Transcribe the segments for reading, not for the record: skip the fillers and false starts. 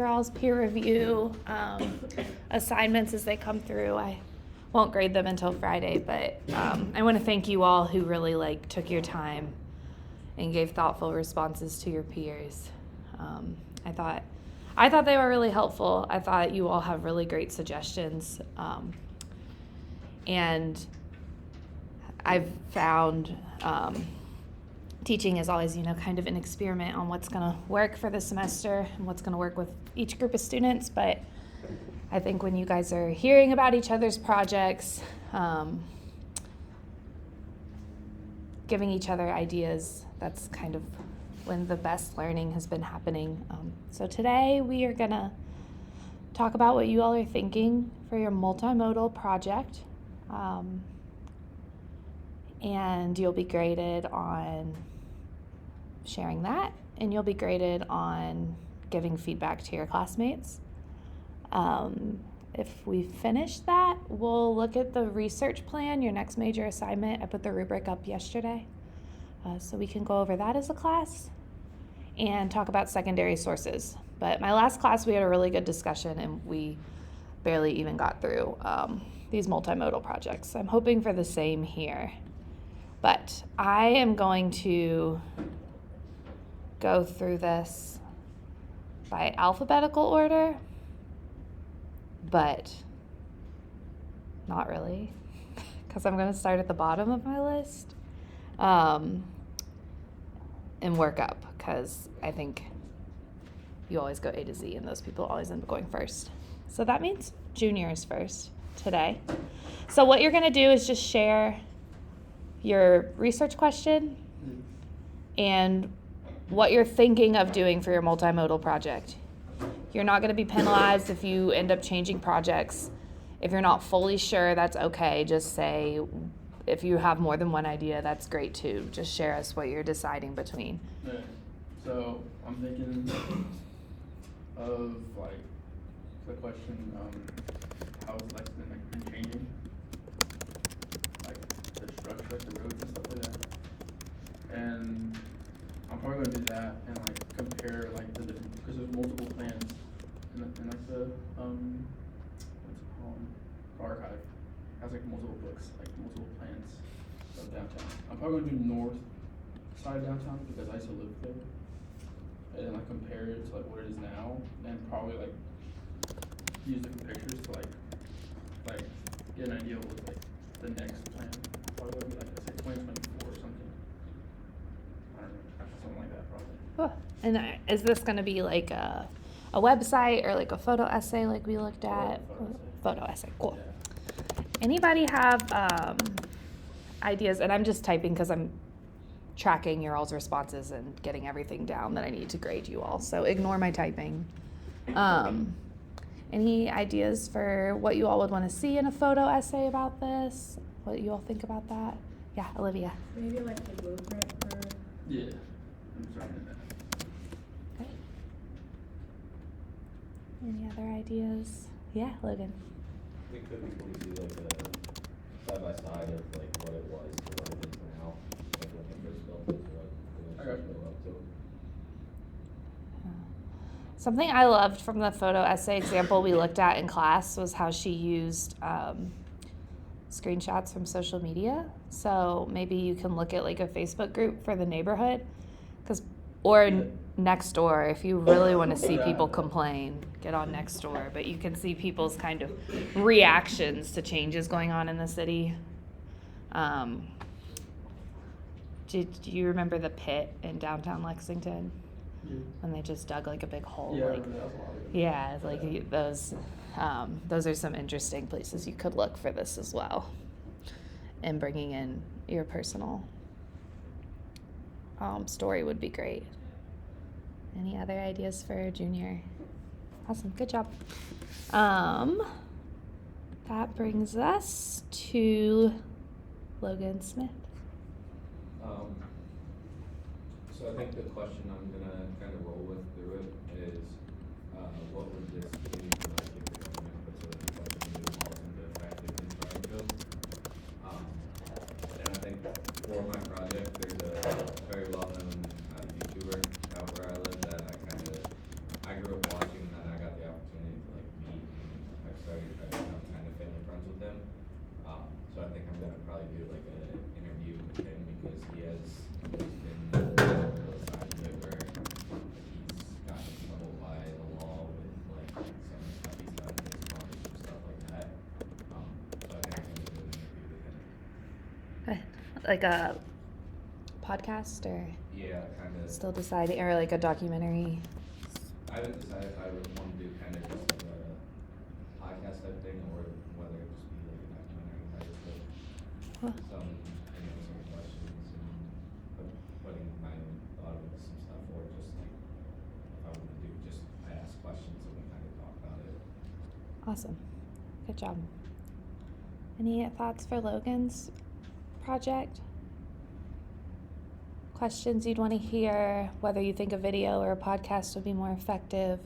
your all's peer review assignments as they come through. I won't grade them until Friday, but I want to thank you all who really took your time and gave thoughtful responses to your peers. I thought they were really helpful. I thought you all have really great suggestions, and I've found teaching is always, kind of an experiment on what's going to work for the semester and what's going to work with each group of students. But I think when you guys are hearing about each other's projects, giving each other ideas, that's kind of when the best learning has been happening. So today we are going to talk about what you all are thinking for your multimodal project. And you'll be graded on sharing that, and you'll be graded on giving feedback to your classmates. If we finish that, we'll look at the research plan, your next major assignment. I put the rubric up yesterday, so we can go over that as a class and talk about secondary sources. But my last class, we had a really good discussion, and we barely even got through these multimodal projects. I'm hoping for the same here. But I am going to go through this by alphabetical order, but not really, because I'm going to start at the bottom of my list and work up, because I think you always go A to Z, and those people always end up going first. So that means juniors first today. So what you're going to do is just share your research question and what you're thinking of doing for your multimodal project. You're not going to be penalized if you end up changing projects. If you're not fully sure, that's okay. Just say, if you have more than one idea, that's great too. Just share us what you're deciding between. Okay. So I'm thinking of the question, how has life been changing? The structure, the roads and stuff like that. And I'm probably gonna do that and compare the different, because there's multiple plans in the what's it called, archive. It has multiple books, multiple plans of downtown. I'm probably gonna do north side of downtown because I used to live there. And then compare it to what it is now, and probably use different pictures to get an idea of what the next plan probably would be, let's say 2024 or something. I don't know, something like that probably. Oh, and is this going to be a website or a photo essay like we looked at? Photo essay, cool. Yeah. Anybody have ideas? And I'm just typing because I'm tracking your all's responses and getting everything down that I need to grade you all. So ignore my typing. Any ideas for what you all would want to see in a photo essay about this? What you all think about that? Yeah, Olivia. Maybe the blueprint for... Yeah, I'm trying to do that. Okay. Any other ideas? Yeah, Logan. We could easily do a side by side of what it was to what it is now, when they first built it to what it was up to. Something I loved from the photo essay example we looked at in class was how she used screenshots from social media. So maybe you can look at a Facebook group for the neighborhood, or Nextdoor if you really want to see people complain. Get on Nextdoor, but you can see people's kind of reactions to changes going on in the city. Do you remember the pit in downtown Lexington? When they just dug a big hole. Those are some interesting places you could look for this as well, and bringing in your personal story would be great. Any other ideas for junior? Awesome, good job. That brings us to Logan Smith. So I think the question I'm gonna kind of roll with through it is, what would this mean if the government puts a bunch of new laws into effect in Toronto? And I think for my project, there's a very well-known YouTuber out where I live that I grew up watching, that like a podcast or Yeah, kind of. still deciding, or like a documentary? I haven't decided if I would want to do kind of just like a podcast type thing or whether it just be like a documentary type with Huh. some, some questions and putting my own thought into some stuff, or just like if I want to do just I ask questions and we kind of talk about it. Awesome. Good job. Any thoughts for Logan's project? Questions you'd want to hear, whether you think a video or a podcast would be more effective?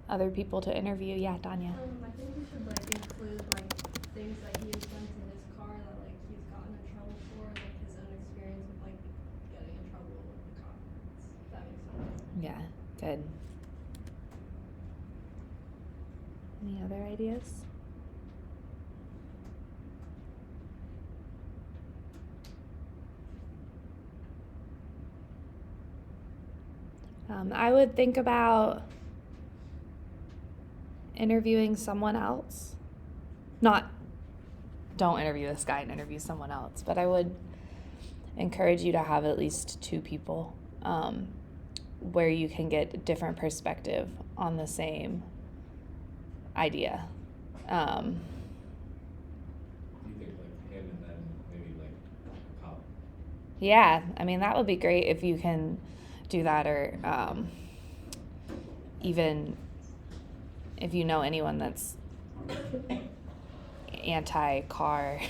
Other people to interview? Yeah, Danya. I think we should like include like things that he has done to his car that like he's gotten in trouble for, like his own experience with like getting in trouble with the cops. If that makes sense. Yeah, good. Any other ideas? I would think about interviewing someone else. Don't interview this guy and interview someone else, but I would encourage you to have at least two people where you can get different perspective on the same idea. Do you think like him and then maybe like a cop? Yeah, I mean, that would be great if you can do that, or even if you know anyone that's anti-car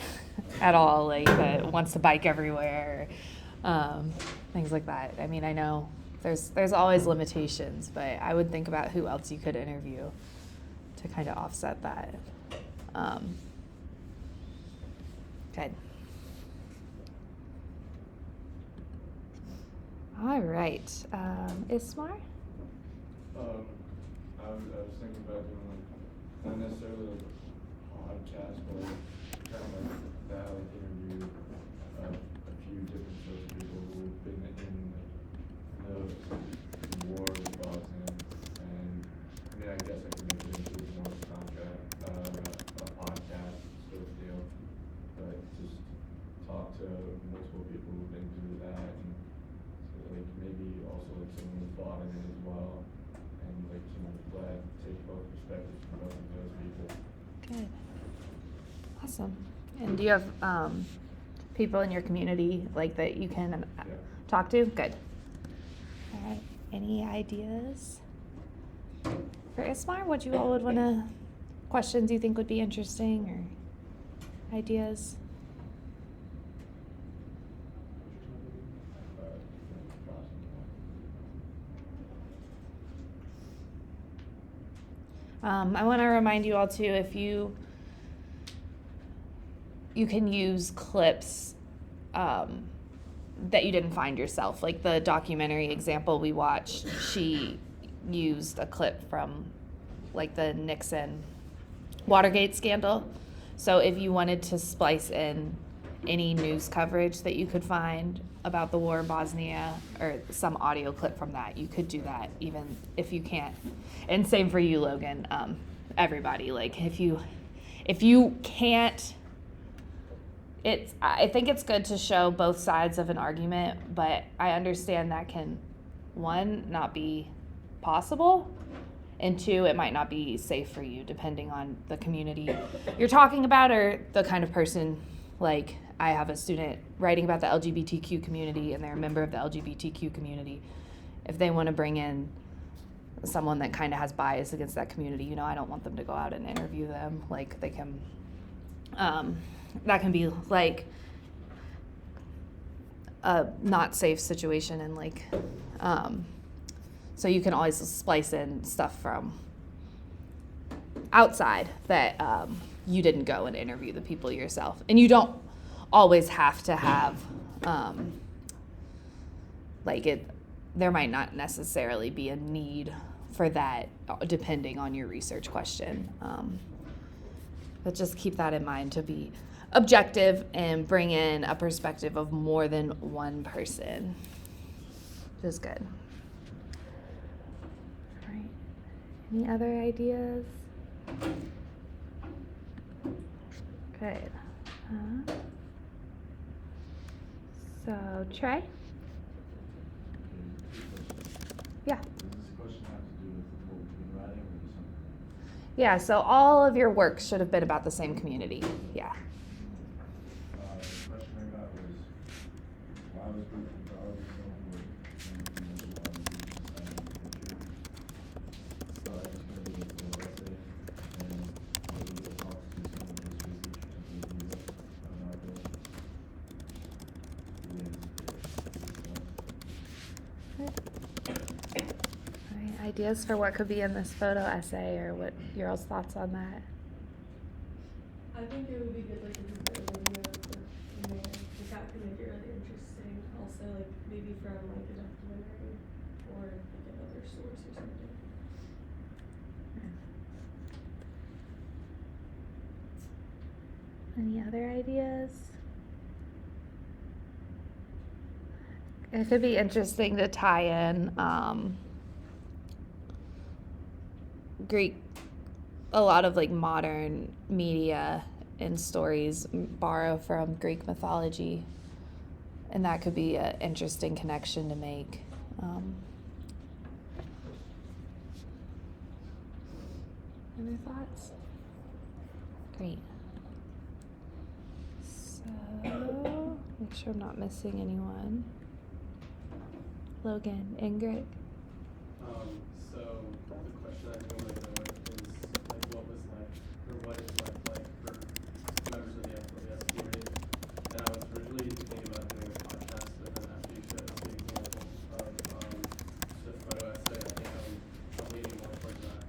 at all, like that wants to bike everywhere, things like that. I mean, I know there's always limitations, but I would think about who else you could interview to kind of offset that. Good. All right, Ismar? I was thinking about doing like, not necessarily like a podcast, but like kind of like that, like interview a few different sorts of people who have been in the war with Bosnia, and I mean, I guess I can make it into more of a contract, a podcast sort of deal, but just talk to multiple people who've been through that, and like maybe also like someone who fought in it as well, and like someone who's glad to take both perspectives from both of those people. Good. Awesome. And do you have people in your community like that you can talk to? Good. All right. Any ideas for Ismar? What you all would want to, questions you think would be interesting, or ideas? I want to remind you all too, if you can use clips that you didn't find yourself. Like the documentary example we watched, she used a clip from like the Nixon Watergate scandal. So if you wanted to splice in any news coverage that you could find about the war in Bosnia, or some audio clip from that, you could do that even if you can't. And same for you, Logan. Everybody, like if you can't, I think it's good to show both sides of an argument, but I understand that can, one, not be possible, and two, it might not be safe for you depending on the community you're talking about or the kind of person. Like I have a student writing about the LGBTQ community, and they're a member of the LGBTQ community. If they want to bring in someone that kind of has bias against that community, I don't want them to go out and interview them. Like they can, that can be like a not safe situation, and like, so you can always splice in stuff from outside that you didn't go and interview the people yourself. And you don't always have to have, there might not necessarily be a need for that depending on your research question. But just keep that in mind to be objective and bring in a perspective of more than one person, which is good. All right. Any other ideas? Good. So, Trey? Yeah. Does this question have to do with what we've been writing or something? Yeah, so all of your work should have been about the same community. Yeah. The question I got was, why was group mentality so important? And you mentioned why the group decided to picture. So I just gonna do a little essay and maybe we'll talk to some of his research and maybe on our bill. Alright, ideas for what could be in this photo essay, or what your all's thoughts on that? I think it would be good, like, if you put a video in there, like, that could make it really interesting. Also, like, maybe from, like, a documentary or, like, another source or something. Any other ideas? It could be interesting to tie in Greek, a lot of like modern media and stories borrow from Greek mythology, and that could be an interesting connection to make. Other thoughts? Great. So, make sure I'm not missing anyone. Logan, Ingrid. So the question I think I'm gonna go with is like what was left or what is left like for members of the FLS community. And I was originally thinking about doing a podcast, but then after you showed us the example of the photo essay, I think I'm leaning more towards that.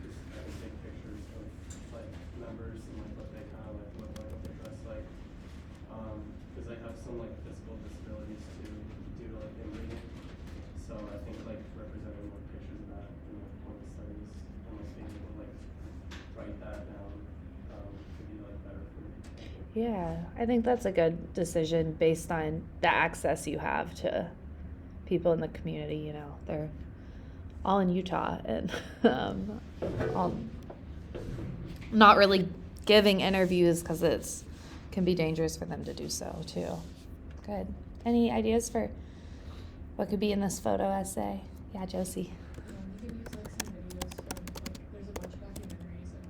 Just kind of take pictures of like members and like what they kind of like look like, what they dress like. Because they have some like physical disabilities to do like in reading. So I think like representing more pictures of that in like one of the studies and like being able to like write that down could be like better for me. Yeah, I think that's a good decision based on the access you have to people in the community. You know, they're all in Utah and all not really giving interviews because it's can be dangerous for them to do so too. Good. Any ideas for what could be in this photo essay? Yeah, Josie. You could use like some videos from like there's a bunch of documentaries and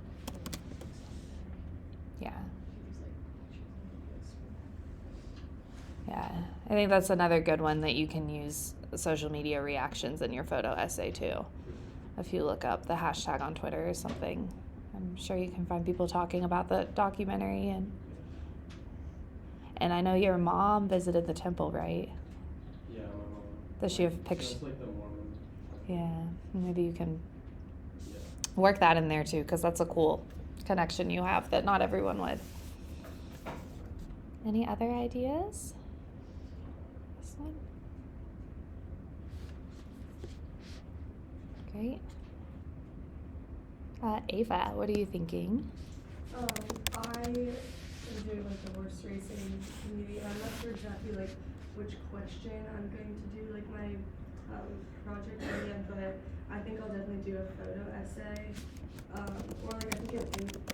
Yeah. you could use like pictures and videos from Yeah, I think that's another good one that you can use social media reactions in your photo essay too. If you look up the hashtag on Twitter or something, I'm sure you can find people talking about the documentary. And I know your mom visited the temple, right? Yeah, my mom. Does she have pictures? Just like the Mormon. Yeah, maybe you can Yeah. work that in there too, because that's a cool connection you have that not everyone would. Any other ideas? This one? Great. Ava, what are you thinking? I am doing like the horse racing community, and I'm not sure exactly like which question I'm going to do like my project on yet, but I think I'll definitely do a photo essay, or like I think an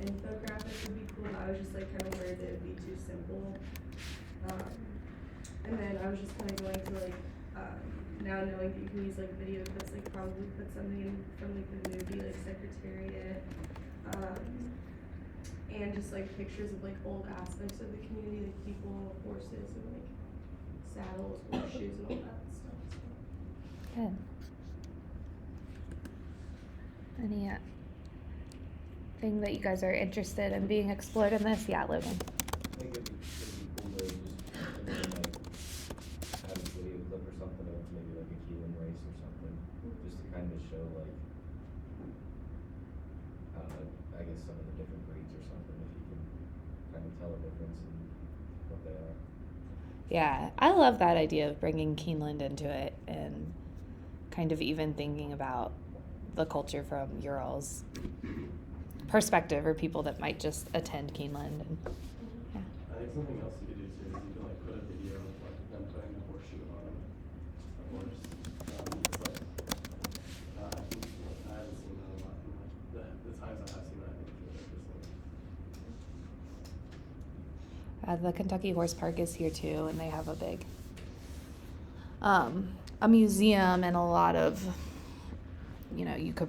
infographic would be cool. I was just like kind of worried that it would be too simple, and then I was just kind of going to like now knowing that you can use like video clips, like probably put something in from like the movie like Secretariat. And just like pictures of like old aspects of the community, like people, horses, and like saddles, horseshoes, and all that stuff. So. Good. Any thing that you guys are interested in being explored in this? Yeah, Logan. I think it'd be cool to just maybe like have a video clip or something of maybe like a Keelan race or something, just to kind of show like, I don't know, I guess some of the different breeds or something, if you can kind of tell a difference in what they are. Yeah, I love that idea of bringing Keeneland into it and kind of even thinking about the culture from Ural's perspective, or people that might just attend Keeneland. And, yeah. I think something else you could do too is you could like put a video of like them putting a horseshoe on a horse. It's like I think I haven't seen that a lot. And, the times I have seen that, I think it's really interesting. The Kentucky Horse Park is here too, and they have a big a museum and a lot of, you could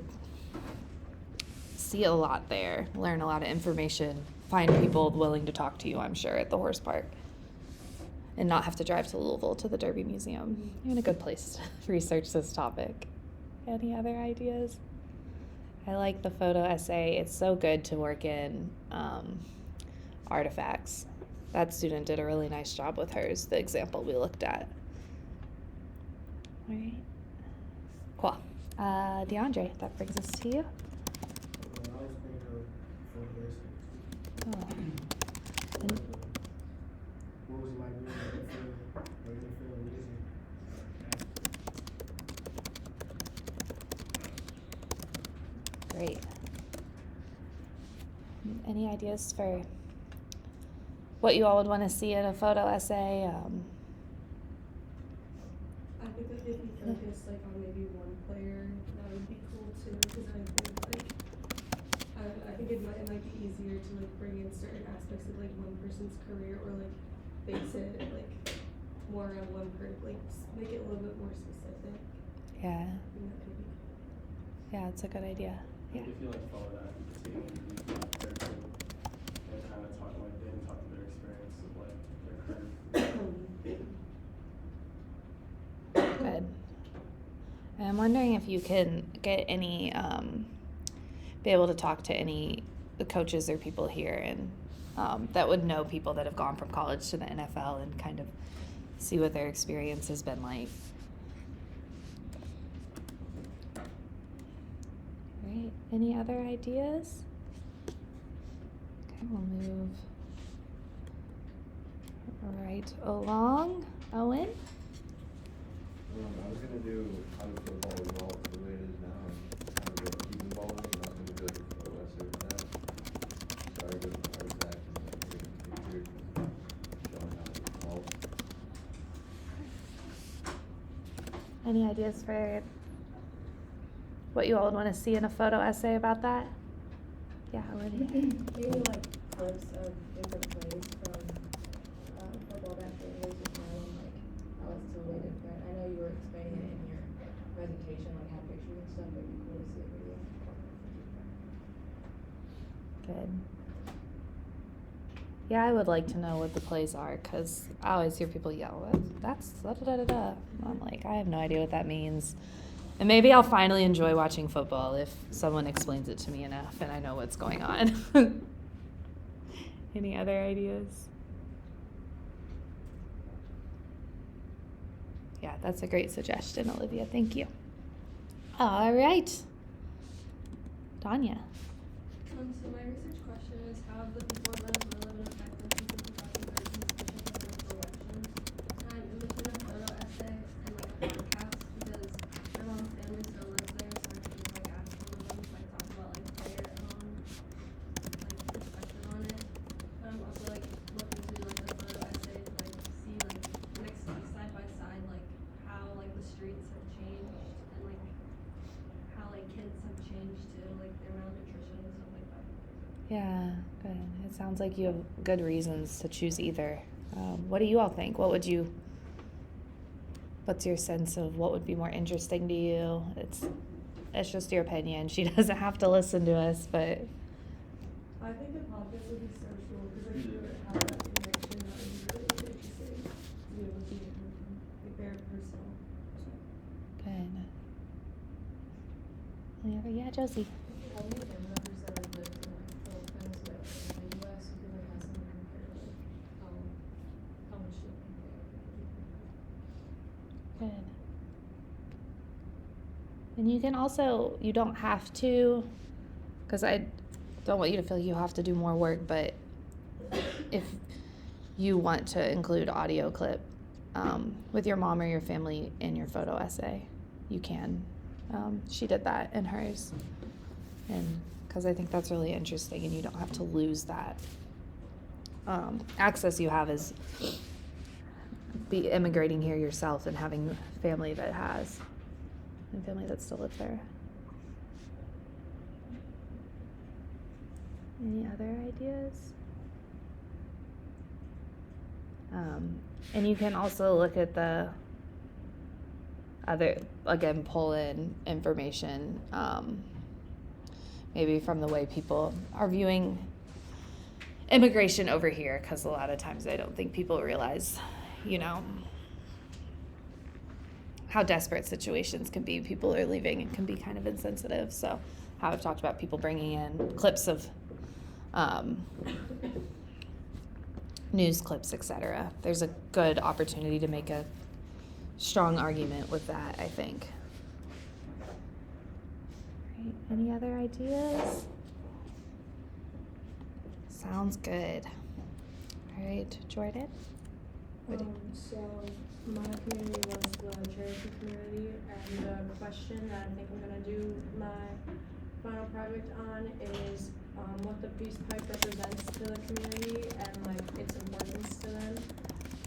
see a lot there, learn a lot of information, find people willing to talk to you, I'm sure, at the horse park. And not have to drive to Louisville to the Derby Museum. You're in a good place to research this topic. Any other ideas? I like the photo essay. It's so good to work in artifacts. That student did a really nice job with hers, the example we looked at. All right. Cool. DeAndre, that brings us to you. I was thinking of photo essays. Oh. And What was it like doing that for NFL music? great. Any ideas for what you all would want to see in a photo essay? I think that if we focus like on maybe one player, that would be cool too, because I think like, I think it might be easier to like bring in certain aspects of like one person's career, or like base it like more on one person, like make it a little bit more specific. Yeah. I think that could be cool. Yeah, it's a good idea. Yeah. If you like follow that, taking their career and kind of talk like they can talk to their experience of like their career. Good. And I'm wondering if you can get any, be able to talk to any coaches or people here and that would know people that have gone from college to the NFL and kind of see what their experience has been like. Right. Any other ideas? Okay, we'll move right along. Owen? I was gonna do how to put volleyball the way it is now and how to get even balling, and I was gonna do like a photo essay with that. Sorry, with artifacts and like taking pictures and showing how it evolved. Any ideas for what you all would want to see in a photo essay about that? Yeah, Olivia. Maybe like clips of different plays from football back then, was just knowing like how it's totally different. I know you were explaining it in your presentation, like had pictures and stuff, but it'd be cool to see a video. Good. Yeah, I would like to know what the plays are because I always hear people yell, that's da da da da da. I'm like, I have no idea what that means. And maybe I'll finally enjoy watching football if someone explains it to me enough and I know what's going on. Any other ideas? Yeah, that's a great suggestion, Olivia. Thank you. All right. Danya. So my research question is, how have the people of Venezuela been affected since the 2013 special presidential elections? I'm in between a photo essay and like a podcast because my mom's family still lives there, so I can just like ask some of them, like talk about like their like perspective on it. But I'm also like looking to do like a photo essay to like see like next like side by side like how like the streets have changed and like how like kids have changed too, like their malnutrition and stuff like that. Yeah, good. It sounds like you have good reasons to choose either. What do you all think? What's your sense of what would be more interesting to you? It's just your opinion. She doesn't have to listen to us, but I think the podcast would be so cool because like you would have that connection that would be really interesting to be able to hear from them, like very personal. good. Any other? Yeah, Josie. How many family members that have lived in like Venezuela and the US, you can like have someone compare like how much do you think they are? Good. And you can also, you don't have to, because I don't want you to feel you have to do more work, but if you want to include audio clip with your mom or your family in your photo essay, you can. She did that in hers, and because I think that's really interesting, and you don't have to lose that access you have as be immigrating here yourself and having family that has and family that still lives there. Any other ideas? And you can also look at the pull in information, maybe from the way people are viewing immigration over here, because a lot of times I don't think people realize, how desperate situations can be. People are leaving and can be kind of insensitive. So how I've talked about people bringing in clips of news clips, etc. There's a good opportunity to make a strong argument with that, I think. Right. Any other ideas? Sounds good. All right, Jordan? So my community was the Cherokee community, and the question that I think I'm gonna do my final project on is what the peace pipe represents to the community and like its importance to them.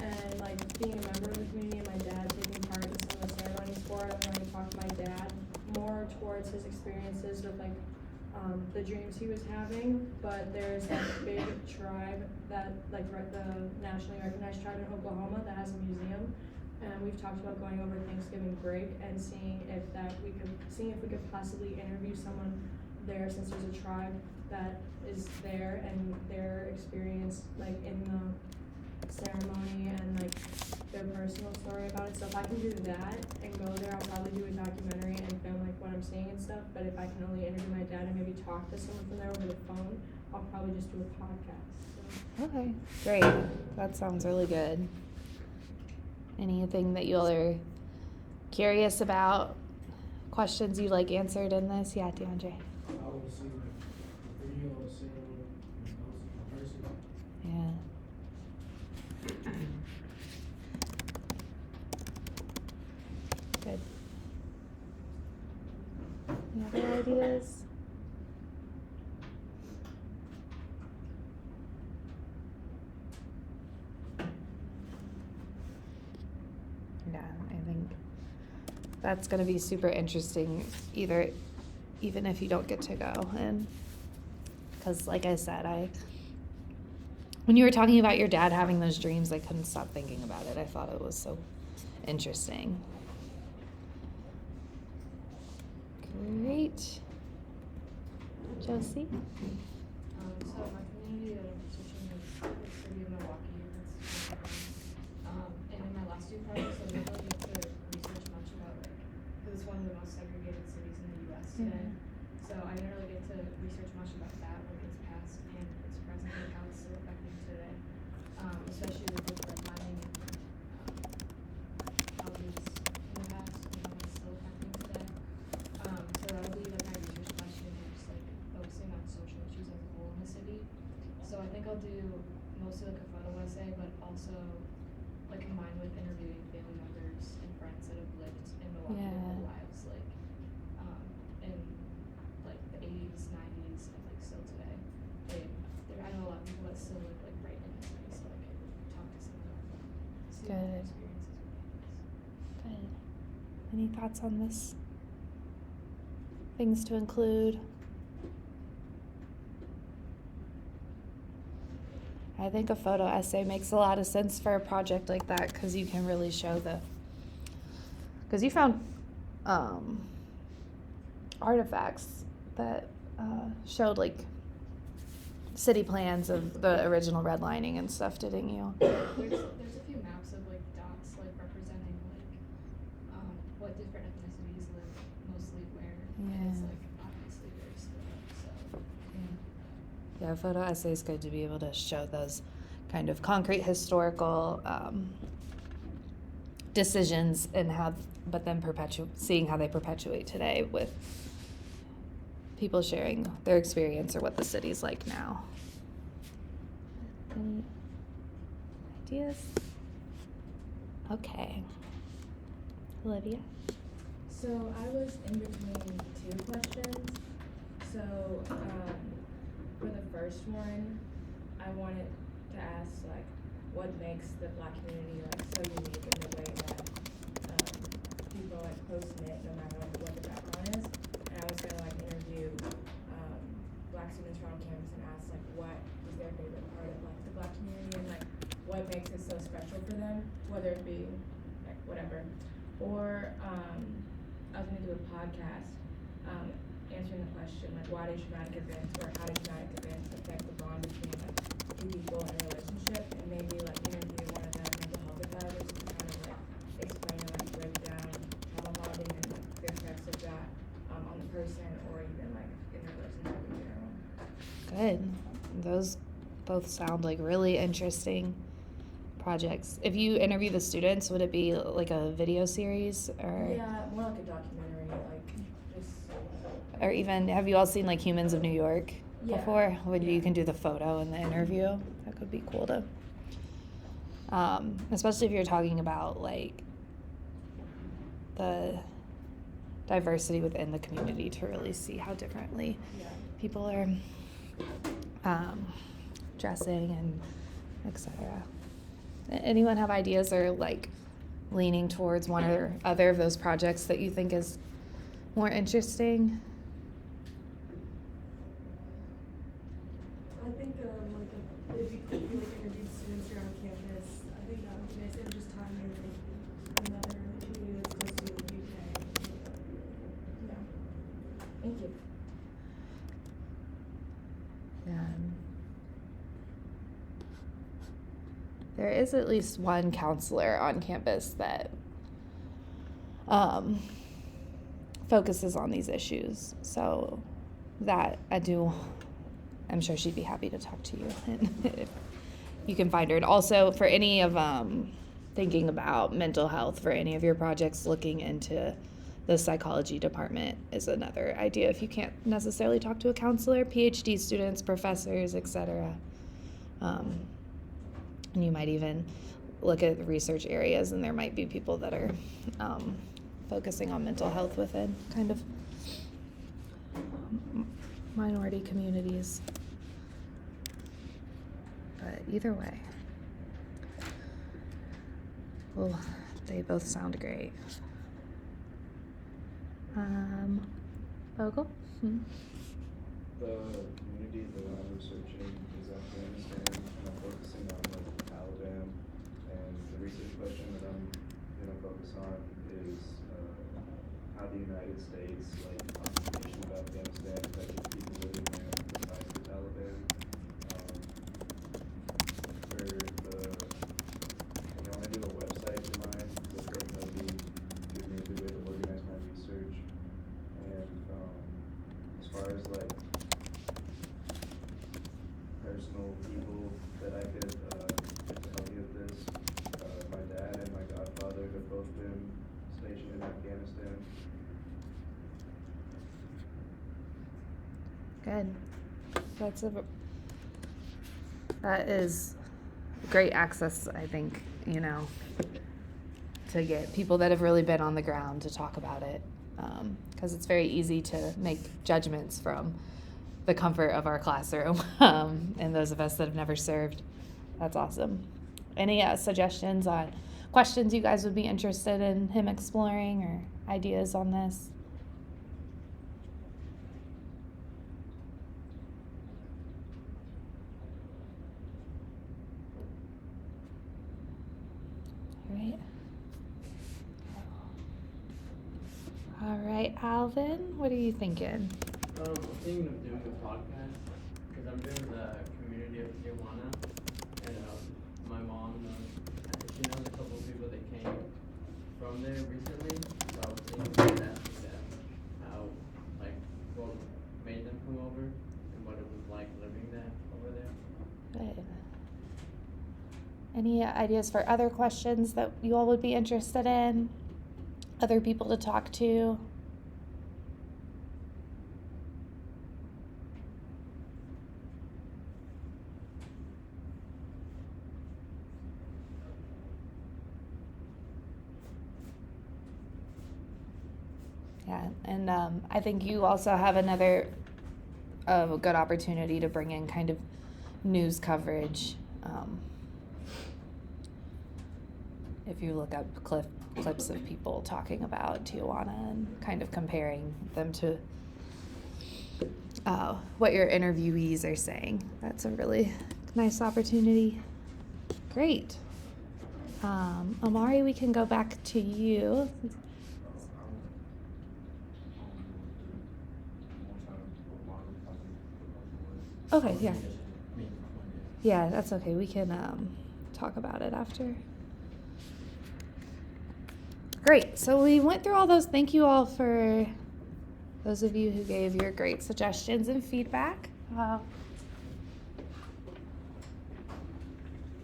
And like being a member of the community and my dad taking part in some of the ceremonies for it, I'm going to talk to my dad more towards his experiences with like the dreams he was having. But there's like a big tribe that like the nationally recognized tribe in Oklahoma that has a museum, and we've talked about going over Thanksgiving break and seeing if we could possibly interview someone there, since there's a tribe that is there and their experience like in the ceremony and like their personal story about it. So if I can do that and go there, I'll probably do a documentary and film like what I'm seeing and stuff. But if I can only interview my dad and maybe talk to someone from there over the phone, I'll probably just do a podcast. So. Okay, great. That sounds really good. Anything that you all are curious about? Questions you like answered in this? Yeah, DeAndre. I want to see like the video of Sarah in person. Yeah. Good. Any other ideas? Yeah, I think that's going to be super interesting, even if you don't get to go. And because like I said, when you were talking about your dad having those dreams, I couldn't stop thinking about it. I thought it was so interesting. Great. Josie? So my community that I'm researching is the city of Milwaukee. And in my last two projects, I didn't really get to research much about because it's one of the most segregated cities in the U.S. today. So I didn't really get to research much about that, like its past and its present, and how it's still affecting today. Especially with redlining and how it is in the past and how it's still affecting today. So that'll be like my research question, and just like focusing on social issues as a whole in the city. So I think I'll do mostly like a photo essay, but also like combined with interviewing family members and friends that have lived in Milwaukee their whole lives, like in like the 80s, 90s, and like still today. I know a lot of people that still live like right in the city, so I could talk to some of them, see what their Good. experiences were. Good. Any thoughts on this? Things to include? I think a photo essay makes a lot of sense for a project like that, because you can really show because you found artifacts that showed like city plans of the original redlining and stuff, didn't you? There's a few maps of like dots like representing like what different ethnicities live mostly where. And it's like obviously very split up, so Yeah, a photo essay is good to be able to show those kind of concrete historical decisions and but then seeing how they perpetuate today with people sharing their experience or what the city's like now. Any ideas? Okay. Olivia? So I was in between two questions. So for the first one, I wanted to ask like what makes the Black community like so unique in the way that people are like close knit no matter like what the background is. And I was gonna like interview Black students from on campus and ask like what is their favorite part of like the Black community and like what makes it so special for them, whether it be like whatever. or, I was gonna do a podcast, answering the question, like, why do traumatic events, or how do traumatic events affect the bond between, like, two people in a relationship, and maybe, like, interview one of the mental health advisors to kind of, like, explain and, like, break down trauma bonding and, like, the effects of that, on the person, or even, like, in the relationship in general. Good. Those both sound like really interesting projects. If you interview the students, would it be like a video series or? Yeah, more like a documentary, like, just. Or even, have you all seen like Humans of New York Yeah, before? When yeah. you can do the photo and the interview, that could be cool to. Especially if you're talking about like the diversity within the community, to really see how differently Yeah. people are dressing and etc. Anyone have ideas or like leaning towards one or other of those projects that you think is more interesting? I think, like, it'd be cool if you, like, interviewed students here on campus. I think that would be nice, and just time in, like, another community that's close to the UK. Yeah. Thank you. There is at least one counselor on campus that focuses on these issues. So that I'm sure she'd be happy to talk to you if you can find her. And also for any of thinking about mental health for any of your projects, looking into the psychology department is another idea. If you can't necessarily talk to a counselor, PhD students, professors, etc. And you might even look at the research areas, and there might be people that are focusing on mental health within kind of minority communities. But either way, well, they both sound great. Bogle? The community that I'm researching is Afghanistan, and I'm focusing on like the Taliban. And the research question that I'm gonna focus on is how the United States, like occupation of Afghanistan, affected people living there besides the Taliban. I want to do a website design, so that'll be give me a good way to organize my research. And as far as like personal people that I could get to help me with this, my dad and my godfather have both been stationed in Afghanistan. Good. That is great access, I think, to get people that have really been on the ground to talk about it. Because it's very easy to make judgments from the comfort of our classroom, and those of us that have never served. That's awesome. Any suggestions on questions you guys would be interested in him exploring, or ideas on this? All right, Alvin, what are you thinking? I'm thinking of doing a podcast, because I'm doing the community of Tijuana, and my mom she knows a couple of people that came from there recently, so I was thinking of asking them how, like, what made them come over, and what it was like living there, over there. Good. Any ideas for other questions that you all would be interested in? Other people to talk to? Yeah, and I think you also have another good opportunity to bring in kind of news coverage. If you look up clips of people talking about Tijuana and kind of comparing them to what your interviewees are saying, that's a really nice opportunity. Great. Amari, we can go back to you. Okay, yeah. Yeah, that's okay. We can talk about it after. Great. So we went through all those. Thank you all for those of you who gave your great suggestions and feedback.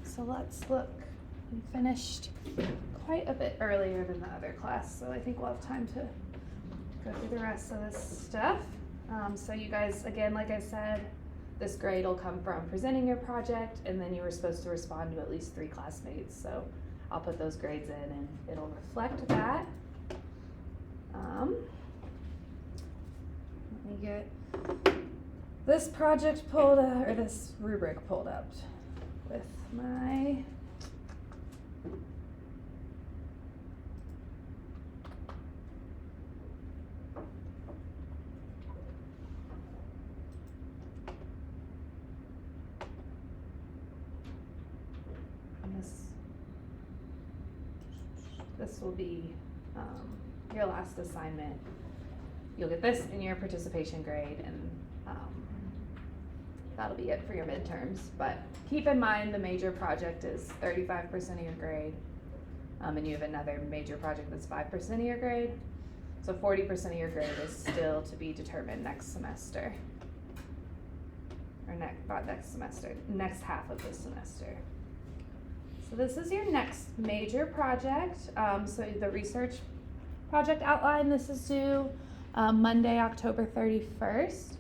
So let's look. We finished quite a bit earlier than the other class, so I think we'll have time to go through the rest of this stuff. So you guys, again, like I said, this grade will come from presenting your project, and then you were supposed to respond to at least 3 classmates. So I'll put those grades in and it'll reflect that. Let me get this project pulled up, or this rubric pulled up with my this will be your last assignment. You'll get this in your participation grade, and that'll be it for your midterms. But keep in mind the major project is 35% of your grade, and you have another major project that's 5% of your grade. So 40% of your grade is still to be determined next semester. Or not next semester, next half of the semester. So this is your next major project. So the research project outline, this is due Monday, October 31st.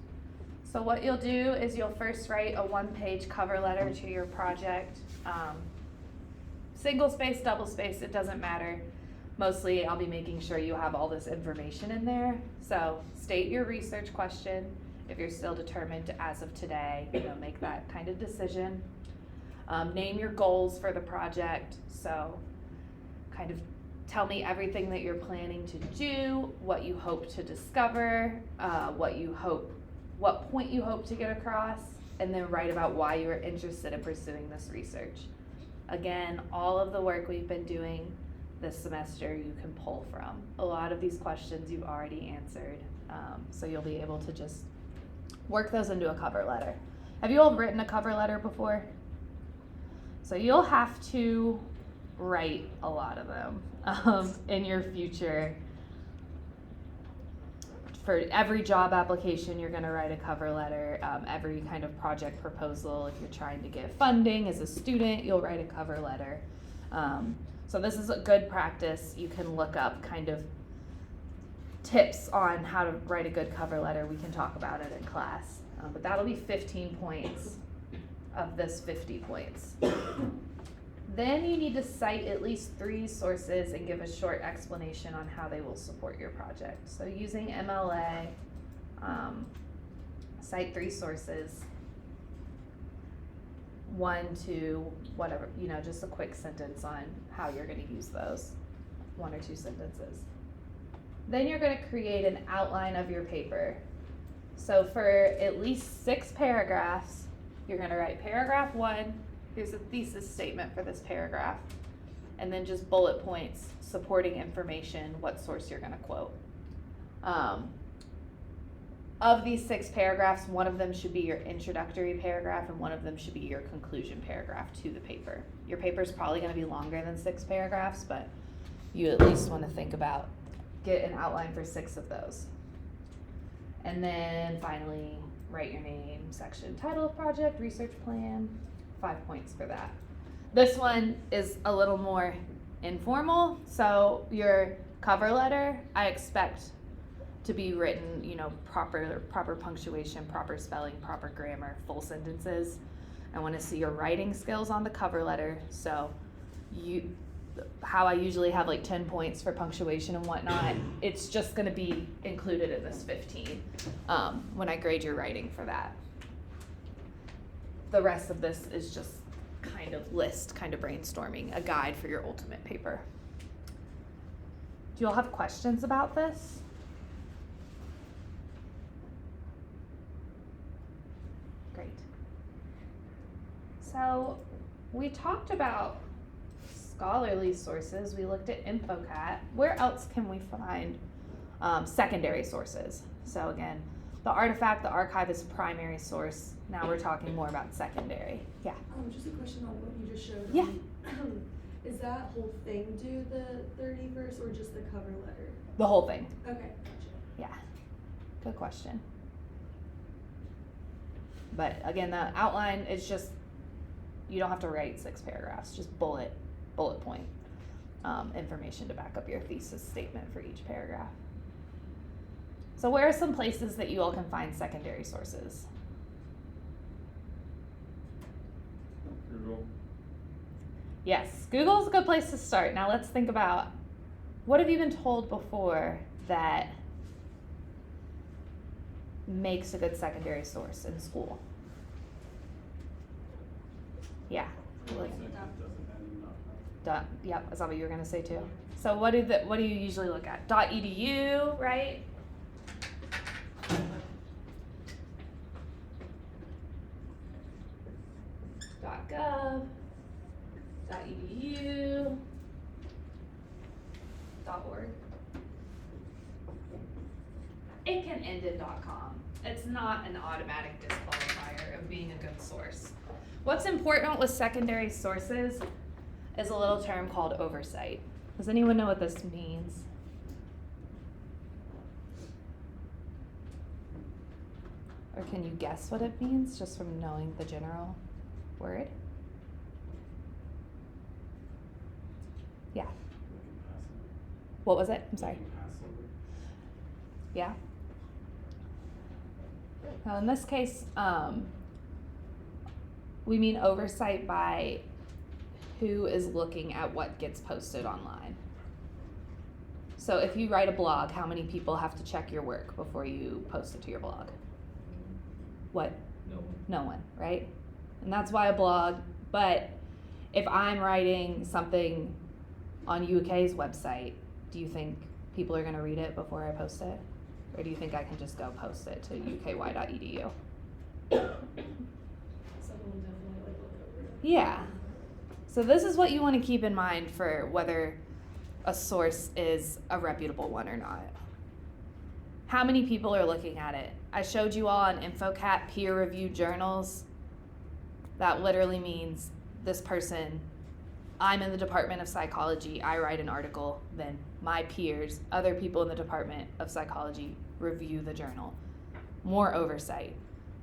So what you'll do is you'll first write a 1-page cover letter to your project. Single space, double space, it doesn't matter. Mostly I'll be making sure you have all this information in there. So state your research question. If you're still determined to, as of today, make that kind of decision. Name your goals for the project. So kind of tell me everything that you're planning to do, what you hope to discover, what point you hope to get across, and then write about why you are interested in pursuing this research. Again, all of the work we've been doing this semester you can pull from. A lot of these questions you've already answered, so you'll be able to just work those into a cover letter. Have you all written a cover letter before? So you'll have to write a lot of them in your future. For every job application, you're going to write a cover letter. Every kind of project proposal, if you're trying to get funding as a student, you'll write a cover letter. So this is a good practice. You can look up kind of tips on how to write a good cover letter. We can talk about it in class. But that'll be 15 points of this 50 points. Then you need to cite at least 3 sources and give a short explanation on how they will support your project. So using MLA, cite 3 sources, 1 to whatever, just a quick sentence on how you're going to use those, 1 or 2 sentences. Then you're going to create an outline of your paper. So for at least 6 paragraphs, you're going to write paragraph 1. Here's a thesis statement for this paragraph, and then just bullet points, supporting information, what source you're going to quote. Of these 6 paragraphs, 1 of them should be your introductory paragraph, and 1 of them should be your conclusion paragraph to the paper. Your paper is probably going to be longer than 6 paragraphs, but you at least want to think about, get an outline for 6 of those. And then finally, write your name, section, title of project, research plan, 5 points for that. This one is a little more informal, so your cover letter, I expect to be written, proper punctuation, proper spelling, proper grammar, full sentences. I want to see your writing skills on the cover letter. So how I usually have like 10 points for punctuation and whatnot, it's just going to be included in this 15 when I grade your writing for that. The rest of this is just kind of brainstorming, a guide for your ultimate paper. Do you all have questions about this? Great. So we talked about scholarly sources, we looked at InfoCat. Where else can we find secondary sources? So again, the artifact, the archive is primary source. Now we're talking more about secondary. Yeah. Just a question on what you just showed. Yeah. Is that whole thing due the 31st or just the cover letter? The whole thing. Okay, gotcha. Yeah. Good question. But again, the outline is just, you don't have to write 6 paragraphs, just bullet point information to back up your thesis statement for each paragraph. So where are some places that you all can find secondary sources? Google. Yes, Google's a good place to start. Now let's think about, what have you been told before that makes a good secondary source in school? Yeah. Yep, is that what you were gonna say too? So what do you usually look at? .edu, right? .gov, .edu, .org. It can end in .com. It's not an automatic disqualifier of being a good source. What's important with secondary sources is a little term called oversight. Does anyone know what this means? Or can you guess what it means just from knowing the general word? Yeah. What was it? I'm sorry. Yeah. Now in this case, we mean oversight by who is looking at what gets posted online. So if you write a blog, how many people have to check your work before you post it to your blog? What? No one. No one, right? And that's why a blog, but if I'm writing something on UK's website, do you think people are gonna read it before I post it? Or do you think I can just go post it to uky.edu? Someone definitely look over it. Yeah. So this is what you want to keep in mind for whether a source is a reputable one or not. How many people are looking at it? I showed you all on InfoCat peer-reviewed journals. That literally means this person, I'm in the Department of Psychology, I write an article, then my peers, other people in the Department of Psychology review the journal. More oversight.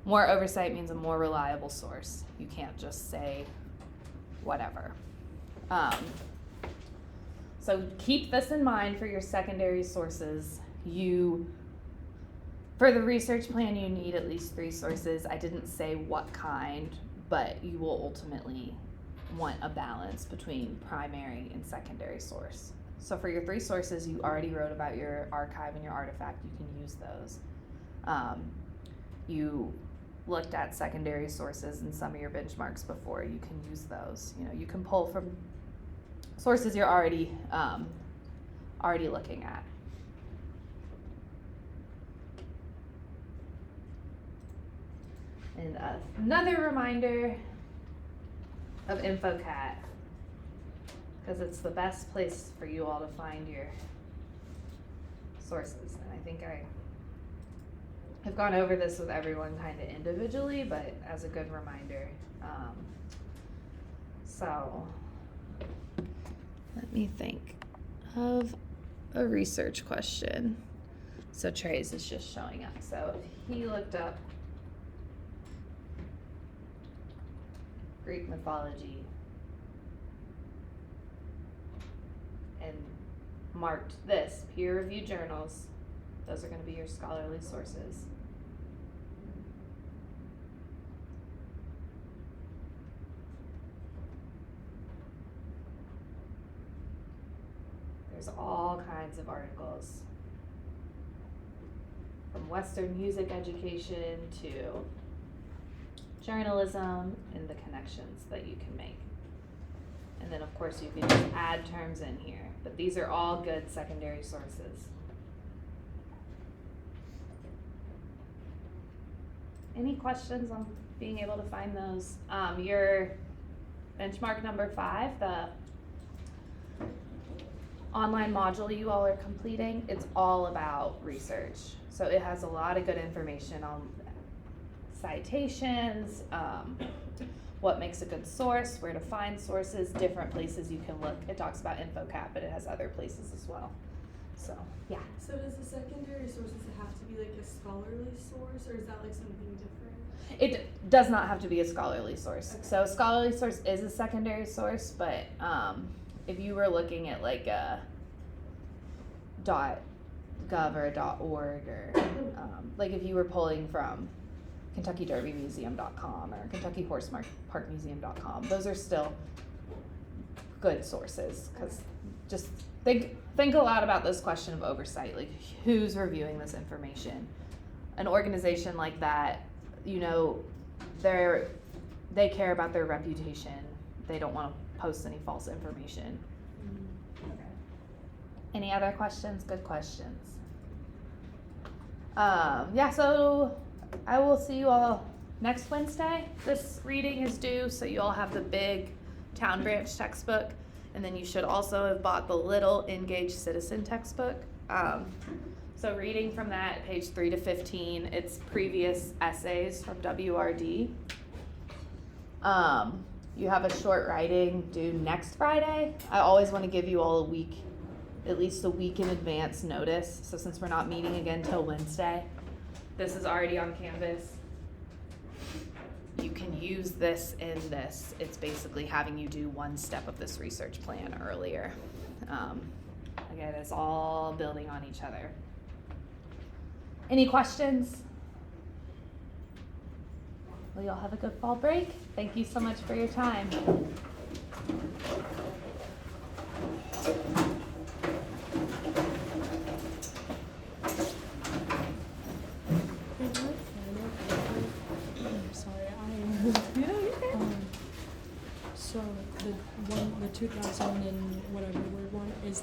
More oversight means a more reliable source. You can't just say whatever. So keep this in mind for your secondary sources. For the research plan, you need at least 3 sources. I didn't say what kind, but you will ultimately want a balance between primary and secondary source. So for your 3 sources, you already wrote about your archive and your artifact. You can use those. You looked at secondary sources in some of your benchmarks before. You can use those. You can pull from sources you're already looking at. And another reminder of InfoCat, because it's the best place for you all to find your sources. And I think I've gone over this with everyone kind of individually, but as a good reminder. So let me think of a research question. So Trey's is just showing up. So if he looked up Greek mythology and marked this, peer-reviewed journals, those are going to be your scholarly sources. There's all kinds of articles, from Western music education to journalism and the connections that you can make. And then of course you can just add terms in here, but these are all good secondary sources. Any questions on being able to find those? Your benchmark number 5, the online module you all are completing, it's all about research. So it has a lot of good information on citations, what makes a good source, where to find sources, different places you can look. It talks about InfoCap, but it has other places as well. So, yeah. So does the secondary sources have to be like a scholarly source, or is that like something different? It does not have to be a scholarly source. Okay. So a scholarly source is a secondary source, but if you were looking at like a .gov or a .org or like if you were pulling from KentuckyDerbyMuseum.com or KentuckyHorseParkMuseum.com, those are still good sources, because just think a lot about this question of oversight, like who's reviewing this information. An organization like that, you know, they care about their reputation. They don't want to post any false information. Okay. Any other questions? Good questions. Yeah, so I will see you all next Wednesday. This reading is due, so you all have the big Town Branch textbook, and then you should also have bought the little Engaged Citizen textbook. So reading from that, page 3 to 15, it's previous essays from WRD. You have a short writing due next Friday. I always want to give you all a week, at least a week in advance notice. So since we're not meeting again till Wednesday, this is already on Canvas. You can use this in this. It's basically having you do one step of this research plan earlier. Again, it's all building on each other. Any questions? Well, y'all have a good fall break. Thank you so much for your time. Sorry, Yeah, you're good. so the 2000 and whatever word one, is